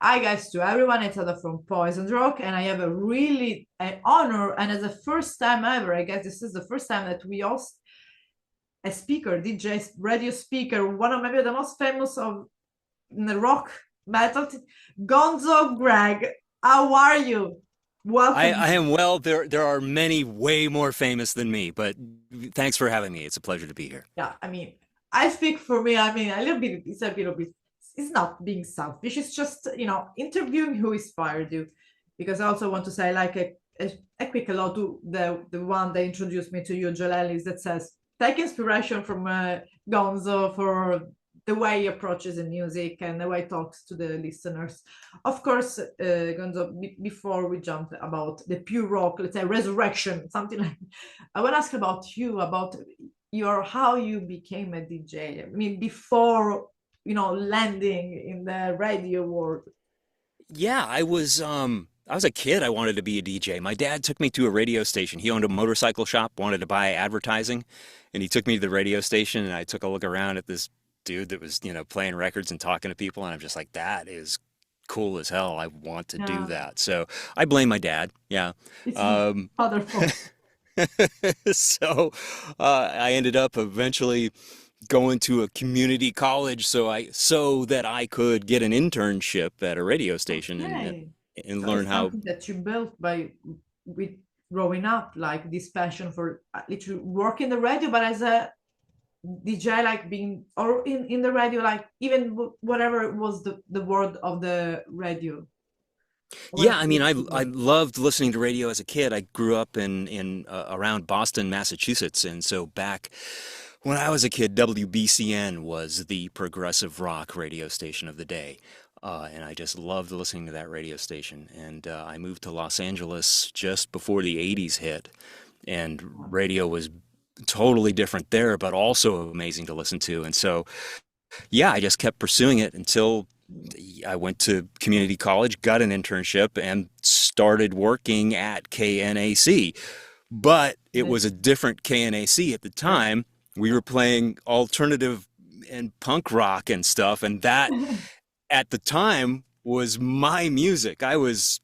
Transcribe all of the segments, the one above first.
Hi guys to everyone, it's Ada from PoisonedRock, and I have a really an honor, and as the first time ever, I guess this is the first time that we all a speaker, DJ, radio speaker, one of maybe the most famous of the rock metal, Gonzo Greg. How are you? I Welcome. am well. There are many way more famous than me, but thanks for having me. It's a pleasure to be here. Yeah, I speak for me. A little bit. It's a little bit. It's not being selfish. It's just interviewing who inspired you, because I also want to say like a quick hello to the one that introduced me to you, Joel Ellis, that says take inspiration from Gonzo for the way he approaches the music and the way he talks to the listeners. Of course, Gonzo, before we jump about the pure rock, let's say resurrection, something like, I want to ask about you, about your how you became a DJ. I mean, before landing in the radio world. Yeah, I was a kid. I wanted to be a DJ. My dad took me to a radio station. He owned a motorcycle shop, wanted to buy advertising, and he took me to the radio station and I took a look around at this dude that was, playing records and talking to people and I'm just like, that is cool as hell. I want to do Yeah, that. So I blame my dad. Yeah. it's Um, wonderful. so I ended up eventually going to a community college so that I could get an internship at a radio station Okay, and so learn it's how. something that you built by with growing up, like this passion for literally working the radio, but as a DJ, like being or in the radio, like even whatever was the word of the radio, Yeah, whatever I mean, I loved listening to radio as a kid. I grew up in around Boston, Massachusetts, and so back when I was a kid, WBCN was the progressive rock radio station of the day. And I just loved listening to that radio station. And I moved to Los Angeles just before the 80s hit, and radio was totally different there, but also amazing to listen to. And so, yeah, I just kept pursuing it until I went to community college, got an internship, and started working at KNAC. But it was a different KNAC at the yeah. time. We were playing alternative and punk rock and stuff, and that at the time was my music. I was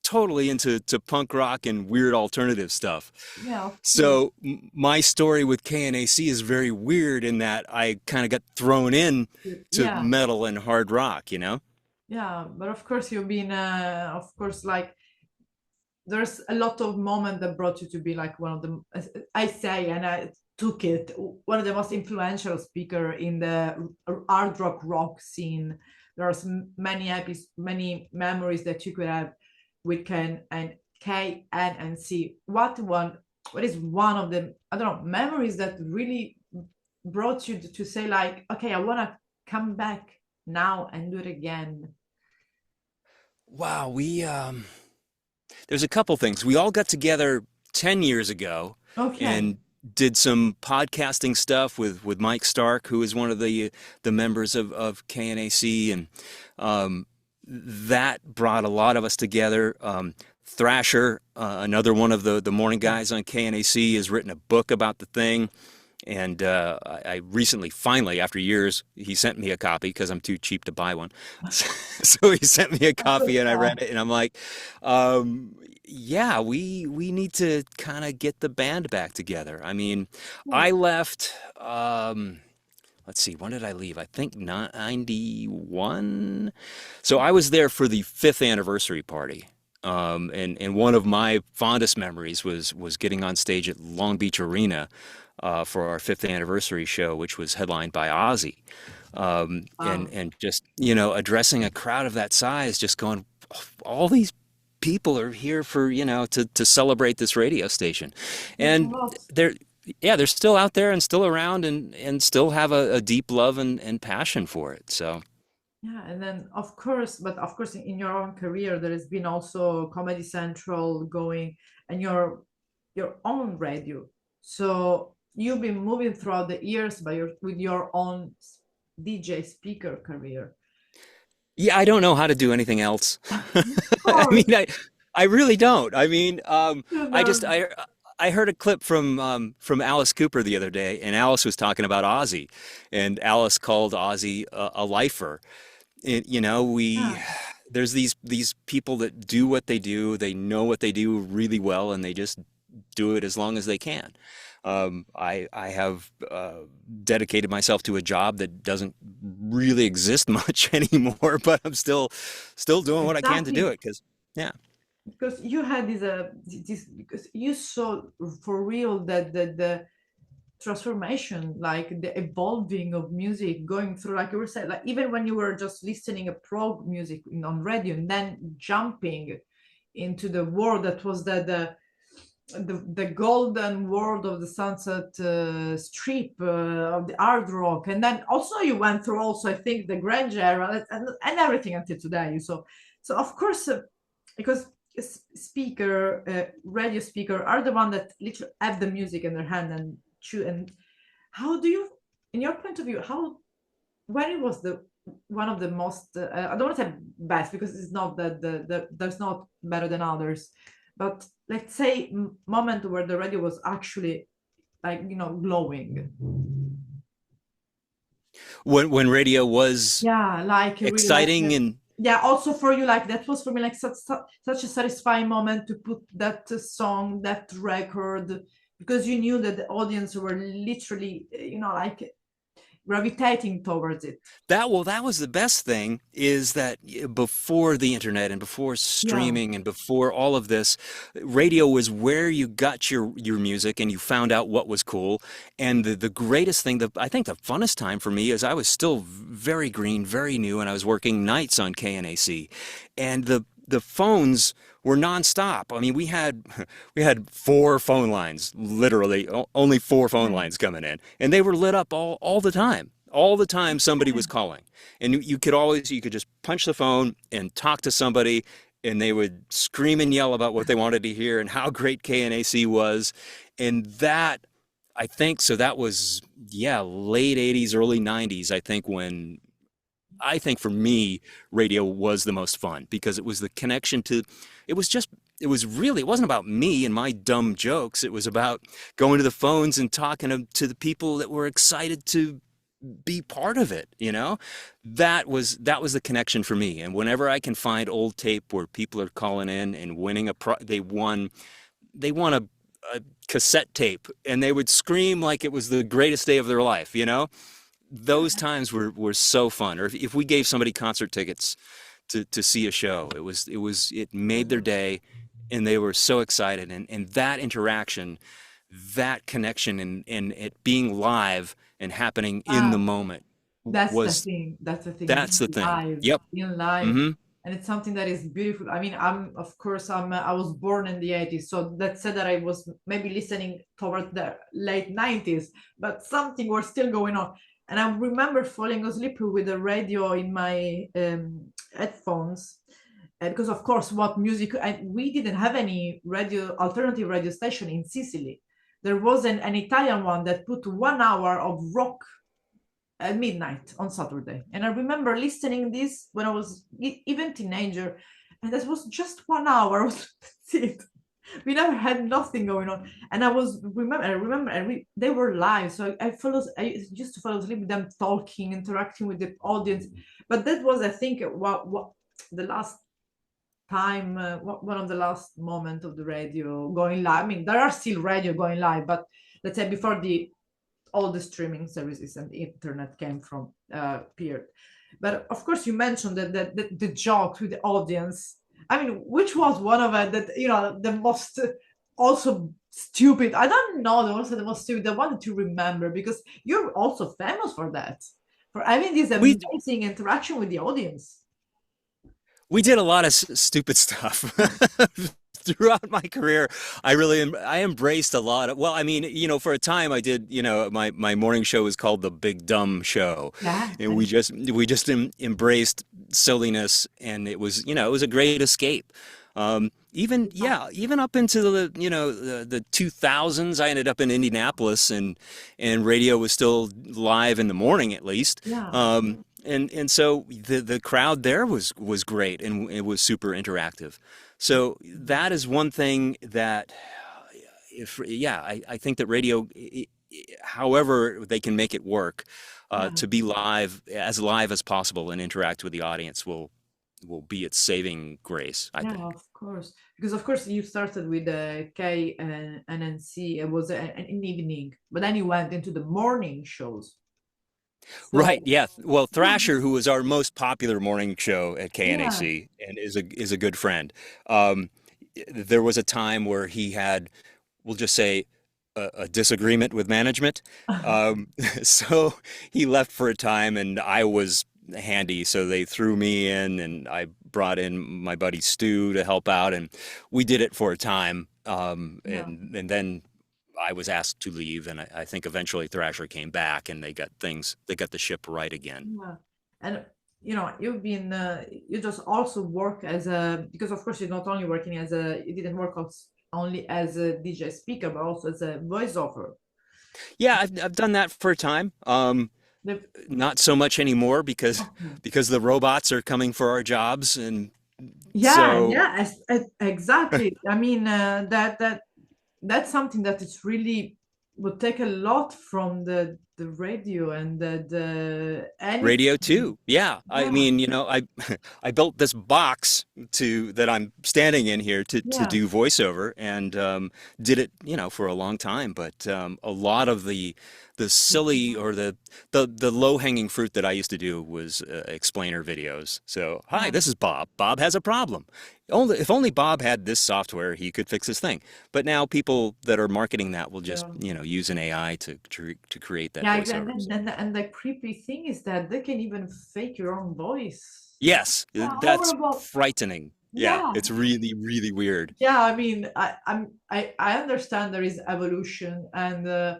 totally into punk rock and weird alternative stuff. Yeah, of course. So my story with KNAC is very weird in that I kind of got thrown in to Yeah, metal and hard rock, you know? yeah, but of course you've been, of course, like there's a lot of moment that brought you to be like one of the, I say, and I took it, one of the most influential speaker in the hard rock scene. There's many memories that you could have with Ken and K, N, and C. What is one of the, I don't know, memories that really brought you to say like, okay, I want to come back now and do it again. Wow, there's a couple things. We all got together 10 years ago Okay. and did some podcasting stuff with Mike Stark, who is one of the members of KNAC, and that brought a lot of us together. Thrasher, another one of the morning Yeah. guys on KNAC, has written a book about the thing. And I recently, finally, after years, he sent me a copy because I'm too cheap to buy one. So he sent me a That's so copy, and I read sad. it, and I'm like, um, yeah, we need to kind of get the band back together. I mean, I left. Let's see, when did I leave? I think 91. So I was there for the fifth anniversary party. And one of my fondest memories was getting on stage at Long Beach Arena for our fifth anniversary show, which was headlined by Ozzy. And Wow. and just addressing a crowd of that size, just going, all these people are here for to celebrate this radio station, It's a and lot. they're yeah, they're still out there and still around and still have a deep love and passion for it. So Yeah, and then of course, but of course, in your own career, there has been also Comedy Central going and your own radio. So you've been moving throughout the years by with your own DJ speaker career. yeah, I don't know how to do anything else. Of I mean, course, I really don't. I mean, I just there's I heard a clip from Alice Cooper the other day, and Alice was talking about Ozzy, and Alice called Ozzy a lifer. We yeah, there's these people that do what they do. They know what they do really well, and they just do it as long as they can. I have dedicated myself to a job that doesn't really exist much anymore, but I'm still doing what I can to do Exactly. it because yeah. Because you had this because you saw for real that the transformation, like the evolving of music going through, like you were saying, like even when you were just listening a prog music on radio and then jumping into the world that was the golden world of the Sunset Strip of the hard rock, and then also you went through also I think the grunge era and everything until today. So of course because speaker radio speaker are the one that literally have the music in their hand and choose. And how do you, in your point of view, how when it was the one of the most I don't want to say best because it's not that there's not better than others, but let's say moment where the radio was actually like glowing. When radio was Yeah, like really like exciting and yeah, also for you, like that was for me like such a satisfying moment to put that song, that record, because you knew that the audience were literally like gravitating towards it. that was the best thing is that before the internet and before Yeah. streaming and before all of this, radio was where you got your music and you found out what was cool. And the greatest thing, that I think the funnest time for me is I was still very green, very new, and I was working nights on KNAC, and the phones were nonstop. I mean, we had four phone lines, literally only four phone Yeah. lines coming in, and they were lit up all the time. All the time somebody was calling. And you could just punch the phone and talk to somebody and they would scream and yell about what they wanted to hear and how great KNAC was. And that I think so that was yeah, late 80s, early 90s, I think when I think for me, radio was the most fun because it was the connection to, it was just, it was really, it wasn't about me and my dumb jokes. It was about going to the phones and talking to the people that were excited to be part of it, you know? That was the connection for me. And whenever I can find old tape where people are calling in and winning they won a cassette tape and they would scream like it was the greatest day of their life, you know? Those times were so fun. Or if we gave somebody concert tickets to see a show, it made their day and they were so excited. And that interaction, that connection and it being live and happening in the Ah, moment that's the was thing. That's the thing. that's Being the thing. live, Yep. being live, Hmm. and it's something that is beautiful. I mean, I'm of course I was born in the 80s, so that said that I was maybe listening toward the late 90s, but something was still going on. And I remember falling asleep with the radio in my headphones, because of course, what music? We didn't have any radio alternative radio station in Sicily. There was an Italian one that put 1 hour of rock at midnight on Saturday. And I remember listening this when I was even teenager, and that was just 1 hour. That's it. We never had nothing going on, and I remember, and they were live, so I used to fall asleep with them talking, interacting with the audience. But that was, I think, what the last time, one of the last moment of the radio going live. I mean, there are still radio going live, but let's say before the all the streaming services and the internet came from appeared. But of course, you mentioned that the joke with the audience. I mean, which was one of it that the most also stupid. I don't know the also the most stupid. The one to remember because you're also famous for that, for having this We amazing interaction with the audience. we did a lot of stupid stuff throughout my career. I embraced a lot of, well, I mean, you know, for a time I did, you know, my morning show was called the Big Dumb Show, Yeah, and we just embraced silliness, and it was, you know, it was a great escape. Even yeah, even up into the you know the 2000s, I ended up in Indianapolis, and radio was still live in the morning at least. yeah, And so the crowd there was great and it was super interactive. So that is one thing that if yeah, I think that radio, however they can make it work, yeah. to be live as possible and interact with the audience will. will be its saving grace, I Yeah, think. of course. Because of course you started with the K and NNC. It was an evening, but then you went into the morning shows. Right. So Yeah. Well, yeah, Thrasher, who was our most popular morning show at yeah, KNAC and is a good friend. Um, there was a time where he had, we'll just say, a disagreement with management. Um, so he left for a time, and I was handy, so they threw me in, and I brought in my buddy Stu to help out, and we did it for a time. yeah, And then I was asked to leave, and I think eventually Thrasher came back, and they got the ship right again. yeah. And you've been you just also work as a, because of course you're not only working as a, you didn't work only as a DJ speaker, but also as a voiceover. Yeah, I've done that for a time. The, Not so much anymore okay. because the robots are coming for our jobs, and Yeah, so yeah, exactly. I mean, that's something that it's really would take a lot from the radio and the radio anything. too. Yeah, I Yeah, mean, I I built this box to that I'm standing in here to yeah, do voiceover, and did it, for a long time. But a lot of the silly or the low hanging fruit that I used to do was explainer videos. So, hi, yeah, this is Bob. Bob has a problem. Only if only Bob had this software, he could fix his thing. But now people that are marketing that will just, yeah. use an AI to create that Yeah, voiceover. and the creepy thing is that they can even fake your own voice. Yes, Yeah, that's horrible. frightening. Yeah, Yeah, it's really, really weird. yeah. I mean, I understand there is evolution, and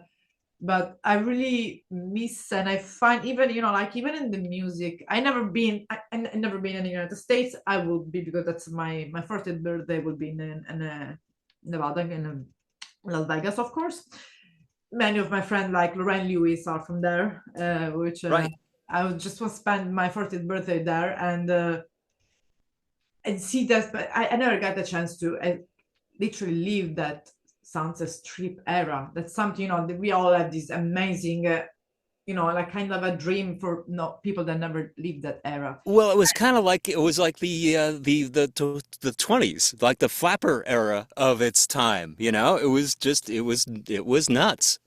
but I really miss, and I find even like even in the music, I never been in the United States. I will be, because that's my 40th birthday will be in Nevada, in Las Vegas, of course. Many of my friends like Lorraine Lewis are from there, which Right. I would just want to spend my 40th birthday there and see that. But I never got the chance to literally live that Sunset Strip era. That's something, that we all have this amazing, like kind of a dream for no people that never lived that era. Well, it was like the 20s, like the flapper era of its time, It was just it was nuts.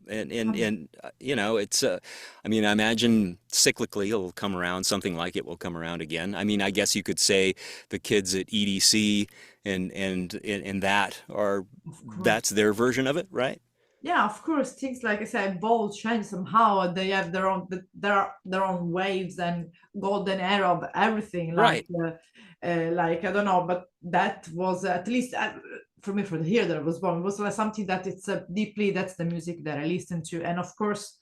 It's I mean, I imagine cyclically it'll come around, something like it will come around again. I mean, I guess you could say the kids at EDC and that are Of course. that's their version of it, right? Yeah, of course, things like I said, bold change somehow. They have their own waves and golden era of everything. Right. Like I don't know, but that was at least for me, for the year that I was born, was like something that it's deeply. That's the music that I listen to, and of course,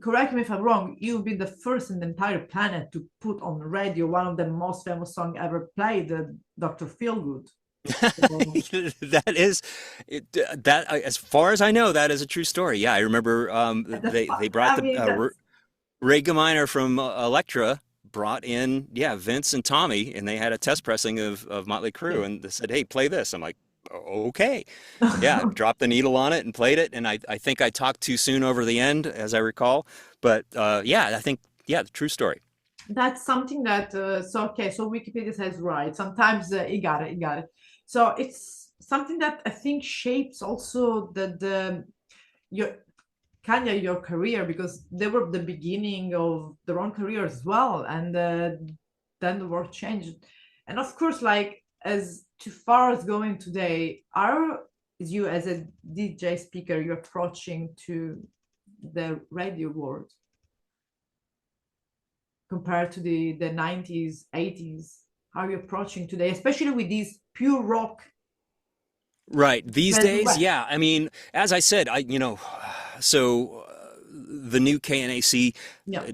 correct me if I'm wrong. You've been the first in the entire planet to put on radio one of the most famous song ever played, Dr. Feelgood. So, That is that as far as I know, that is a true story. Yeah, I remember they brought I the mean, that's Ray Gaminer from Elektra brought in, yeah, Vince and Tommy, and they had a test pressing of Motley Crue, and they said, "Hey, play this." I'm like, "Okay." Yeah, dropped the needle on it and played it, and I think I talked too soon over the end, as I recall. But yeah, I think, yeah, the true story. that's something that so okay, so Wikipedia says right, sometimes you got it, so it's something that I think shapes also the your kind of your career, because they were the beginning of their own career as well, and then the world changed, and of course, like as too far as going today, are you as a DJ speaker, you're approaching to the radio world compared to the 90s, 80s? How are you approaching today, especially with these pure rock Right. These as days, well? yeah. I mean, as I said, so the new KNAC, Yeah,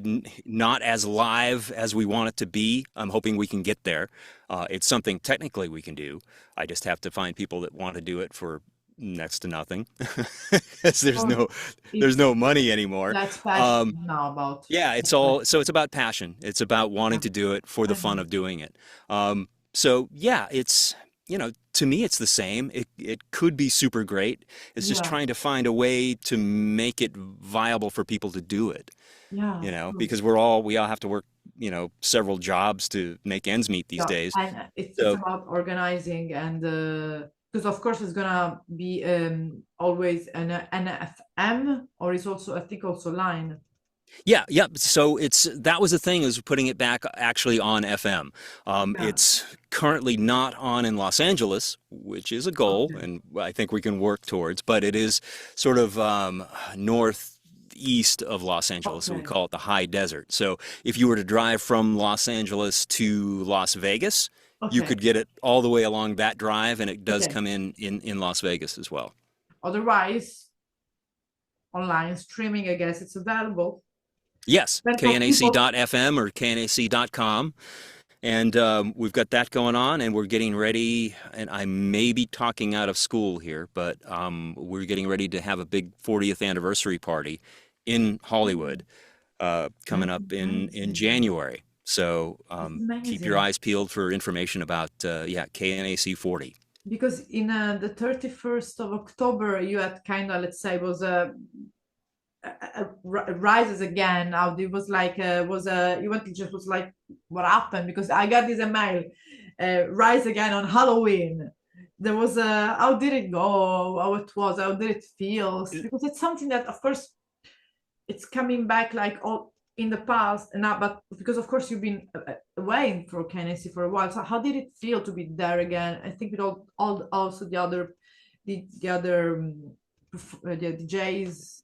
not as live as we want it to be. I'm hoping we can get there. It's something technically we can do. I just have to find people that want to do it for next to nothing, because or there's it's no money anymore. that's passion Um, now about. yeah, it's about passion. It's about wanting Yeah, to do it for the I fun know. of doing it. So yeah, to me it's the same. It could be super great. It's just Yeah, trying to find a way to make it viable for people to do it, yeah, of course. because we all have to work several jobs to make ends meet these Yeah, days. and it's So about organizing and because of course it's gonna be always an FM or it's also I think also line. yeah, yeah. So that was the thing, is putting it back actually on FM. Yeah. It's currently not on in Los Angeles, which is a goal, Okay. and I think we can work towards. But it is sort of northeast of Los Angeles, so we Okay. call it the high desert. So if you were to drive from Los Angeles to Las Vegas, you Okay. could get it all the way along that drive, and it does Okay. come in Las Vegas as well. Otherwise, online streaming, I guess it's available. Yes, Then for people, KNAC.FM or KNAC.com. And we've got that going on, and we're getting ready. And I may be talking out of school here, but we're getting ready to have a big 40th anniversary party in Hollywood coming that's up in amazing. January. So It's keep your amazing eyes peeled for information about yeah, KNAC 40. because in the 31st of October, you had kind of, let's say, was rises again. How it was like was you went just was like what happened because I got this email rise again on Halloween. There was a how did it go? How it was? How did it feel? Because it's something that of course it's coming back like all in the past and now, but because of course you've been away for Kennedy for a while. So how did it feel to be there again? I think with all also the other the DJs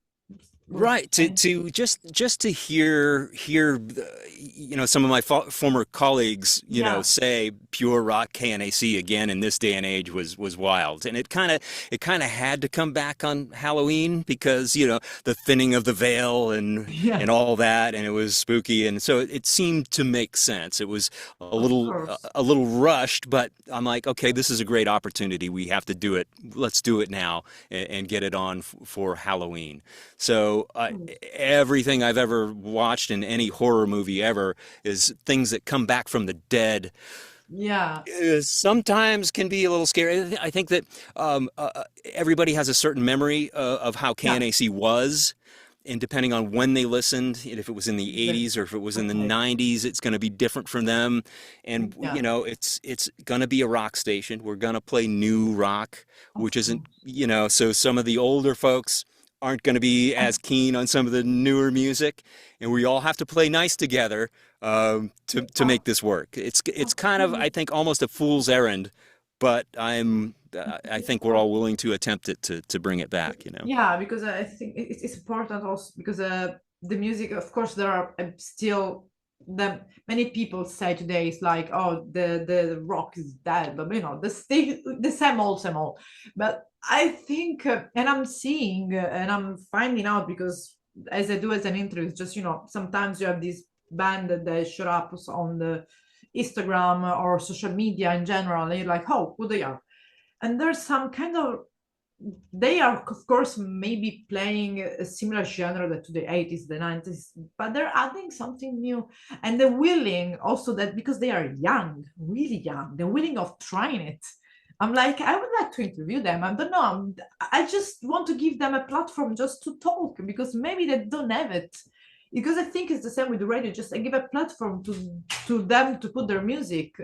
was Right, to just to hear some of my former colleagues yeah. say pure rock KNAC again in this day and age was wild, and it kind of had to come back on Halloween because the thinning of the veil Yeah, and all that, and it was spooky, and so it seemed to make sense. It was a of little course. a little rushed, but I'm like, okay, this is a great opportunity. We have to do it. Let's do it now and get it on for Halloween. So everything I've ever watched in any horror movie ever is things that come back from the dead. Yeah, Sometimes can be a little scary. I think that everybody has a certain memory of how yeah. KNAC was. And depending on when they listened, and if it was in the The, 80s or if it was in the okay. 90s, it's going to be different from them. And Yeah, it's going to be a rock station. We're going to play new rock, of which isn't, course. so some of the older folks aren't going to be as keen on some of the newer music, and we all have to play nice together to Of, make this work. It's of kind of, course. I think, almost a fool's errand, but I think we're all willing to attempt it to bring it back. Yeah, because I think it's important also because the music, of course, there are still the many people say today it's like oh the rock is dead, but the same old. But I think and I'm seeing and I'm finding out because as I do as an interview, it's just sometimes you have this band that they show up on the Instagram or social media in general, and you're like, oh, who they are, and there's some kind of they are of course maybe playing a similar genre to the 80s the 90s, but they're adding something new, and they're willing also that because they are young, really young, they're willing of trying it. I'm like, I would like to interview them. I don't know, I just want to give them a platform just to talk because maybe they don't have it, because I think it's the same with the radio, just I give a platform to them to put their music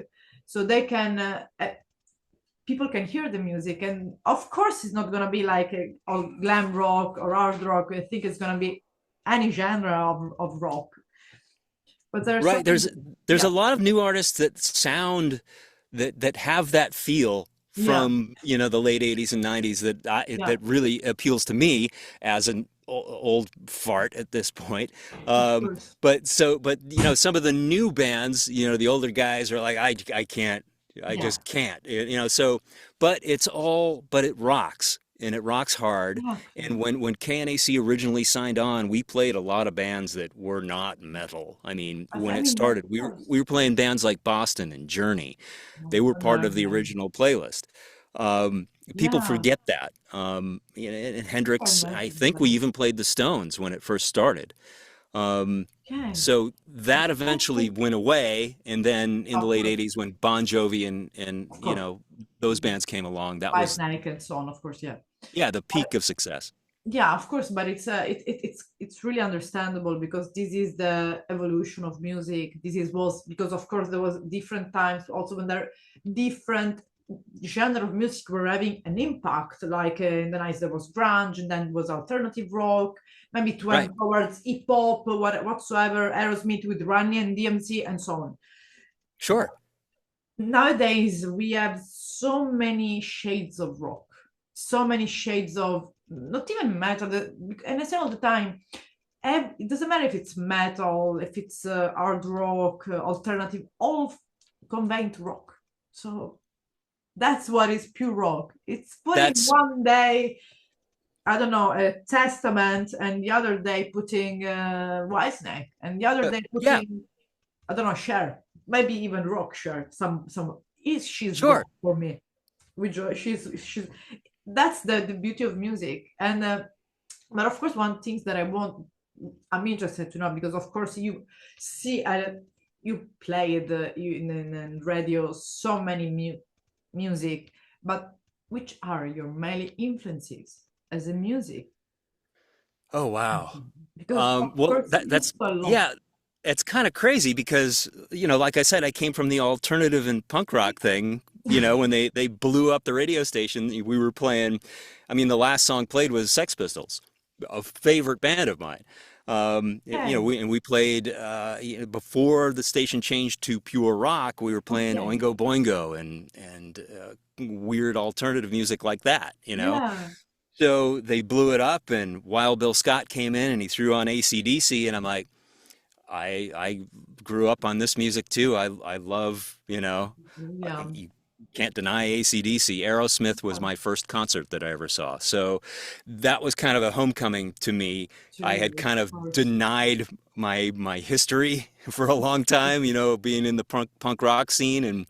so they can people can hear the music, and of course it's not going to be like a all glam rock or hard rock. I think it's going to be any genre of rock, but there's Right. something. There's a Yeah, lot of new artists that sound that have that feel yeah, from, the late 80s and 90s yeah, that really appeals to me as an old fart at this point. of Um, course. but some of the new bands, the older guys are like, I can't, I Yeah, just can't, but it rocks. And it rocks hard. exactly. And when KNAC originally signed on, we played a lot of bands that were not metal. I mean, when I it mean, of started, we were course. we were playing bands like Boston and Journey. They were part of the Yeah, original playlist. People yeah. forget that. And Hendrix, I think we even played the Stones when it first started. Um, Okay. so that eventually Okay. went away, and then in the Of late course, '80s, when Bon Jovi and of course. those bands came along, that White was, Snake and so on, of course. Yeah. yeah, the peak of success. Yeah, of course, but it's really understandable because this is the evolution of music. This is was because of course there was different times also when there different genre of music were having an impact. Like in the 90s there was grunge, and then was alternative rock. Maybe it Right. went towards hip hop, whatsoever. Aerosmith with Runny and DMC and so on. Sure. Nowadays we have so many shades of rock, so many shades of not even metal, and I say all the time, it doesn't matter if it's metal, if it's hard rock, alternative, all conveying to rock. So that's what is pure rock. It's putting That's one day, I don't know, a Testament, and the other day putting Whitesnake, and the other day yeah, putting, I don't know, Cher, maybe even rock Cher. Some is she's rock sure. for me. Which she's that's the beauty of music. And but of course, one thing that I'm interested to know, because of course you see, you played in radio so many music, but which are your main influences as a music? Oh wow. Because of Well, course you that's so long. yeah. It's kind of crazy because like I said, I came from the alternative and punk rock thing. When they blew up the radio station, we were playing. I mean, the last song played was Sex Pistols, a favorite band of mine. Okay, We played before the station changed to pure rock. We were playing okay, Oingo Boingo and weird alternative music like that. yeah. So they blew it up, and Wild Bill Scott came in and he threw on AC/DC, and I'm like, I grew up on this music too. I love, Yeah, you can't deny AC/DC. Aerosmith was my first concert that I ever saw. So that was kind of a homecoming to me. I true, had of kind of course. denied my history for a long time, being in the punk rock scene, and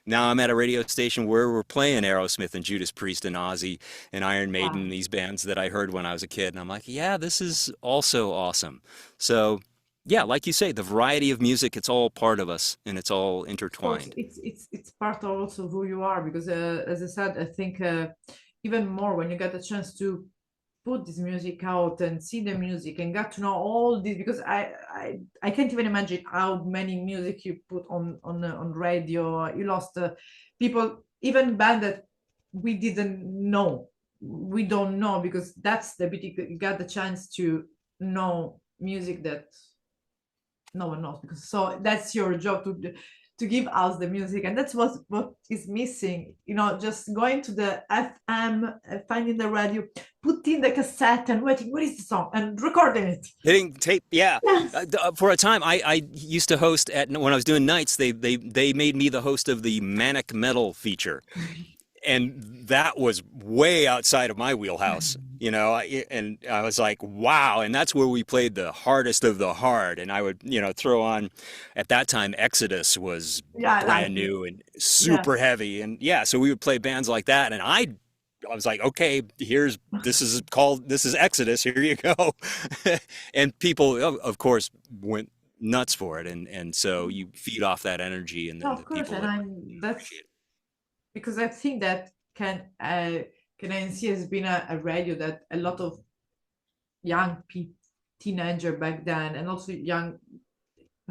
now I'm at a radio station where we're playing Aerosmith and Judas Priest and Ozzy and Iron Maiden, Wow. these bands that I heard when I was a kid. And I'm like, yeah, this is also awesome. So, yeah, like you say, the variety of music, it's all part of us and it's all Of course, intertwined. it's part of also who you are, because as I said, I think even more when you get a chance to put this music out and see the music and get to know all this, because I can't even imagine how many music you put on radio. You lost people, even band that we didn't know, we don't know, because that's the beauty. You got the chance to know music that no one knows, because so that's your job to give us the music, and that's what is missing, just going to the FM, finding the radio, putting the cassette and waiting, what is the song, and recording it. Hitting tape, yeah. Yes. For a time, I used to host when I was doing nights. They made me the host of the Manic Metal feature, and that was way outside of my wheelhouse, and I was like, wow. And that's where we played the hardest of the hard. And I would, throw on, at that time, Exodus was Yeah, I like brand it. new and Yeah. super heavy. And yeah, so we would play bands like that. And I was like, okay, this is Exodus. Here you go. And people, of course, went nuts for it. And so you feed off that energy, and No, then of the course, people and that I'm that's appreciate it. because I think that KNAC has been a radio that a lot of young people, teenager back then, and also young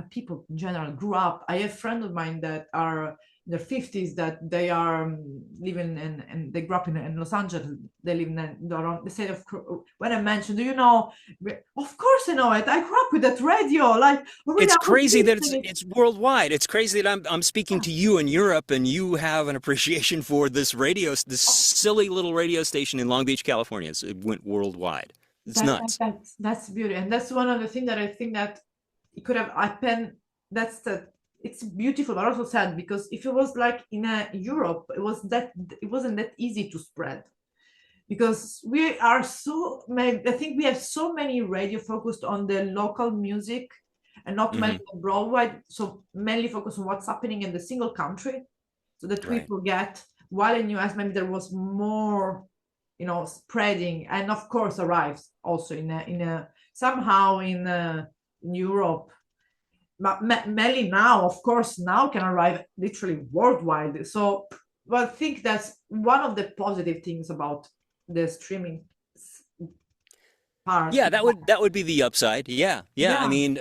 people in general grew up. I have friends of mine that are in their 50s, that they are living and they grew up in Los Angeles. They live in around the state of, when I mentioned, do you know? Of course I know it. I grew up with that radio. Like, already It's I was crazy that listening. it's worldwide. It's crazy that I'm speaking Yeah, to you in Europe and you have an appreciation for this silly little radio station in Long Beach, California. It went worldwide. It's nuts. that's beauty, and that's one of the things that I think that it could have happened. That's the It's beautiful but also sad, because if it was like in Europe, it wasn't that easy to spread, because we are so many. I think we have so many radio focused on the local music and not many Hmm. worldwide, so mainly focused on what's happening in the single country, so that we Right. forget, while in US maybe there was more, spreading, and of course arrives also in a somehow in Europe, but mainly now, of course, now can arrive literally worldwide. So, well, I think that's one of the positive things about the streaming. part. Yeah, that would be the upside. Yeah, yeah. I Yeah, mean,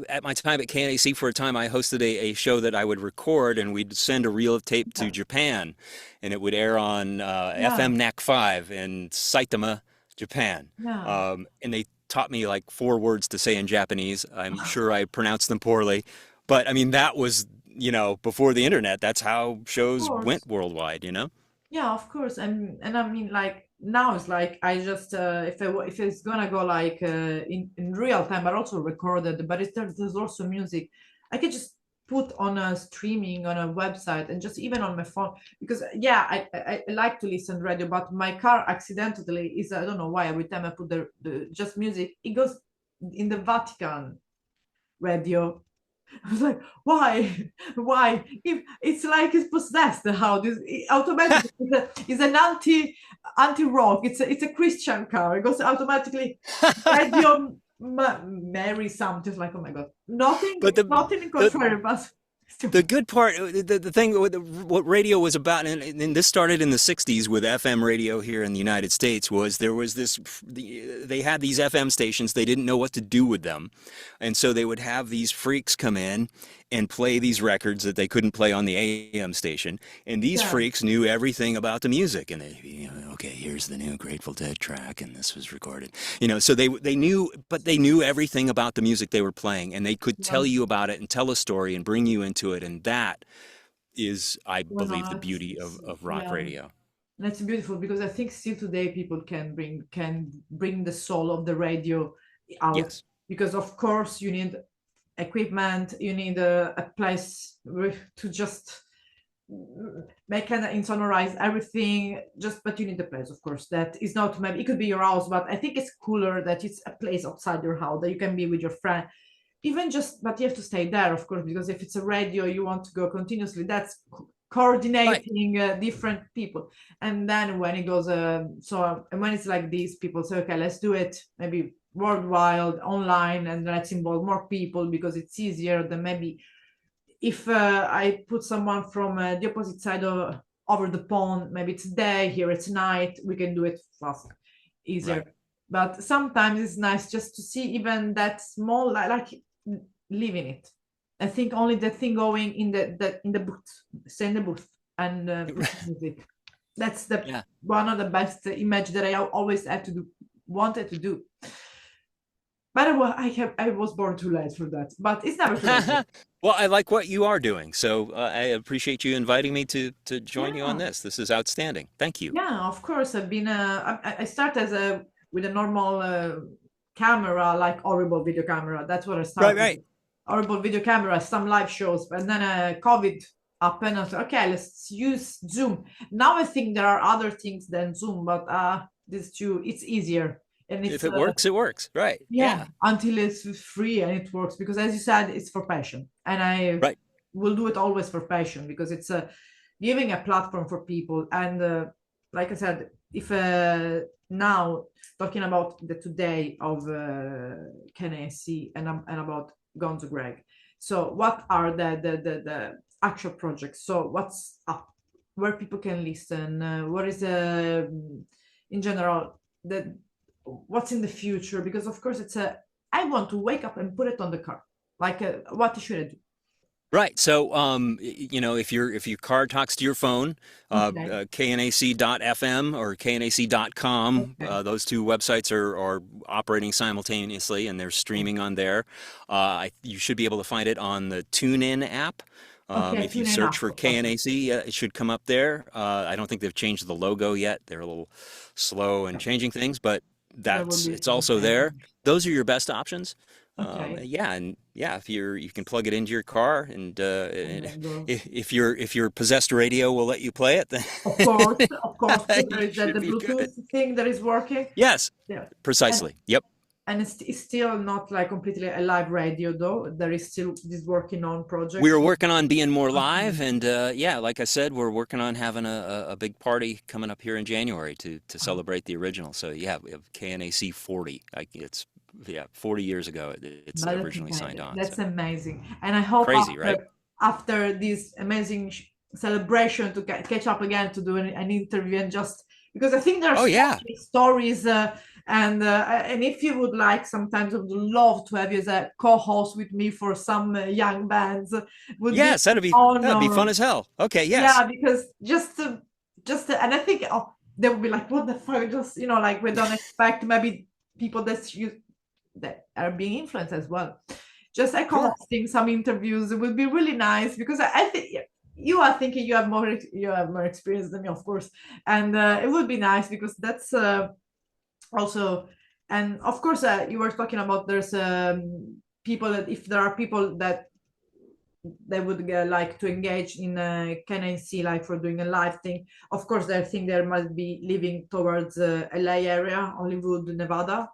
at my time at KNAC for a time, I hosted a show that I would record, and we'd send a reel of tape to yeah, Japan, and it would air on yeah, FM NAC 5 in Saitama, Japan. yeah. And they taught me like four words to say in Japanese. I'm sure I pronounced them poorly, but I mean that was, before the internet. That's how Of shows course. went worldwide. Yeah, of course. And I mean, like now it's like I just if it's gonna go like in real time, but also recorded, but there's also music. I can just put on a streaming on a website and just even on my phone because yeah, I like to listen radio, but my car accidentally is I don't know why every time I put the just music, it goes in the Vatican radio. I was like, why? Why? If it's like it's possessed, how this automatically is an anti rock. It's a Christian car. It goes automatically radio Mary something like oh my god. Nothing But nothing in the contrary, but still. The good part, the thing, what radio was about, and this started in the 60s with FM radio here in the United States, was there was they had these FM stations, they didn't know what to do with them. And so they would have these freaks come in and play these records that they couldn't play on the AM station. And these Yeah. freaks knew everything about the music. And okay, here's the new Grateful Dead track, and this was recorded. So they knew, but they knew everything about the music they were playing, and they could Yeah. tell you about it and tell a story and bring you into it. And that is, I Well, believe, the no, beauty of rock yeah. radio. That's beautiful because I think still today people can bring the soul of the radio out Yes. because of course you need equipment, you need a place to just make and insonorize everything. Just but you need a place, of course. That is not maybe it could be your house, but I think it's cooler that it's a place outside your house that you can be with your friend even just but you have to stay there of course because if it's a radio you want to go continuously that's Right. coordinating different people and then when it goes and when it's like these people say okay let's do it maybe worldwide online and let's involve more people because it's easier than maybe if I put someone from the opposite side of over the pond maybe it's day here it's night we can do it fast easier Right. but sometimes it's nice just to see even that small like living it. I think only the thing going in the booth, stay in the booth and put music. That's the Yeah. one of the best image that I always had to do, wanted to do. But I was born too late for that. But it's never too late. Well, I like what you are doing, so I appreciate you inviting me to join you on Yeah, this. This is outstanding. Thank you. yeah. Of course, I've been. I start as a with a normal camera, like horrible video camera. That's what I Right, started. right. With. Horrible video camera, some live shows, and then COVID happened. I said, okay, let's use Zoom. Now I think there are other things than Zoom, but this too, it's easier and If it's it works, it works. Right. yeah Yeah. until it's free and it works because as you said, it's for passion, and I Right. will do it always for passion because it's giving a platform for people and like I said if now talking about the today of KNAC and about Gonzo Greg. So what are the actual projects? So what's up? Where people can listen? What is in general the what's in the future? Because of course it's a I want to wake up and put it on the car. Like what should I do? Right. So, if your car talks to your phone, Okay. KNAC.FM or KNAC.com, Okay. those two websites are operating simultaneously and they're streaming on there. You should be able to find it on the TuneIn app. Okay. If you Tune in search up. for Okay. KNAC, it should come up there. I don't think they've changed the logo yet. They're a little slow in changing things, but That would be it's also okay. there. Those are your best options. Okay. Yeah, and yeah, if you can plug it into your car, and And then go. if your possessed radio will let you play it, then Of course, because there you is that should the be good. Bluetooth thing that is working. Yes, Yeah. And precisely. Yep. it's still not like completely a live radio though. There is still this working on We project. are working on being more Okay. live, and yeah, like I said, we're working on having a big party coming up here in January to Oh, celebrate the original. So yeah, we have KNAC 40. It's yeah, 40 years ago it's but that's originally signed amazing. on. That's So amazing. And I hope crazy, right? after this amazing celebration to catch up again to do an interview and just because I think there are Oh so yeah. many stories And if you would like, sometimes I would love to have you as a co-host with me for some young bands. Would be Yes, that'd be fun honor. as hell. Okay, yes. Yeah, because and I think, oh, they would be like, what the fuck? Just, like, we don't expect maybe people that are being influenced as well. Just Sure. co-hosting some interviews would be really nice, because I think you are thinking you have more experience than me, of course, and it would be nice, because that's also, and of course, you were talking about, there's people that, if there are people that they would like to engage in KNAC, like for doing a live thing. Of course, I think there must be living towards LA area, Hollywood, Nevada.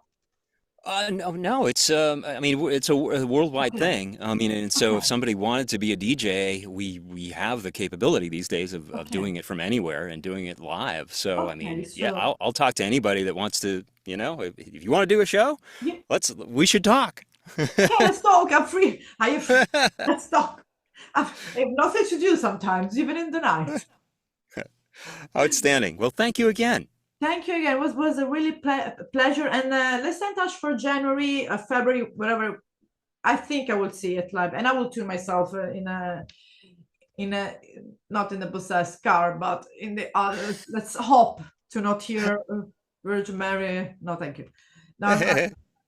No, no, I mean, it's a worldwide Okay, thing. I mean, and so if okay, somebody wanted to be a DJ, we have the capability these days of okay, doing it from anywhere and doing it live. So, I okay. mean, yeah, So I'll talk to anybody that wants to, if you want to do a show, yeah, we should talk. okay, let's talk. I'm free. I have Let's talk. I have nothing to do sometimes, even in the night. Outstanding. Well, thank you again. Thank you again. It was a really pleasure. And let's stay in touch for January, February, whatever. I think I will see it live, and I will tune myself in a not in a possessed car, but in the let's hope to not hear Virgin Mary. No, thank you. No,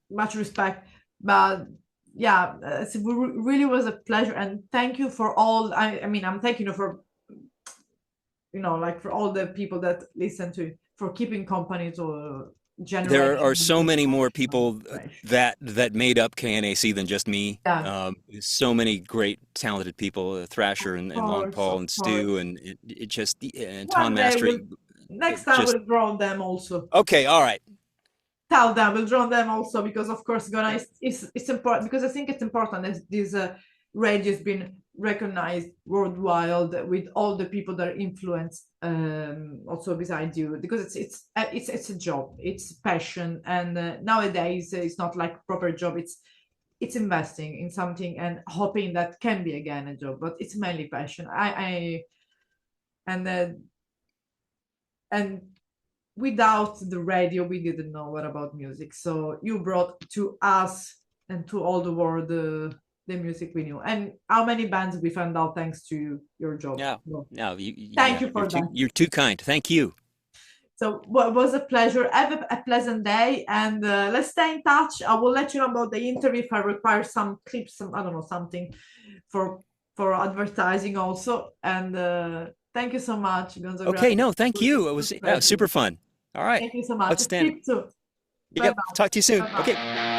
much respect, but yeah, it really was a pleasure, and thank you for all. I mean, I'm thanking you for, like, for all the people that listen to, for keeping company to There are generation so many more people generation. that made up KNAC than just me. Yeah, So many great, talented people, Thrasher and Long Paul of and Stu, course. and it just and Ton One day Mastery. next time Just we'll draw them also. okay, all right. Tell them, we'll draw them also, because of course gonna it's important, because I think it's important that this radio has been recognized worldwide, with all the people that are influenced, also beside you, because it's a job, it's passion, and nowadays it's not like proper job, it's investing in something and hoping that can be again a job, but it's mainly passion. I and and without the radio, we didn't know what about music. So you brought to us and to all the world the music we knew, and how many bands we found out thanks to your job. No, So no, thank yeah, you for that. you're too kind. Thank you. So it was a pleasure. Have a pleasant day, and let's stay in touch. I will let you know about the interview if I require some clips, some, I don't know, something for advertising also. And thank you so much, Gonzo Greg. Okay, no, thank you. It was Pleasure. super fun. All right, Thank you so much. outstanding. Speak soon. Bye Yep, bye. talk to you soon. Bye bye. Okay.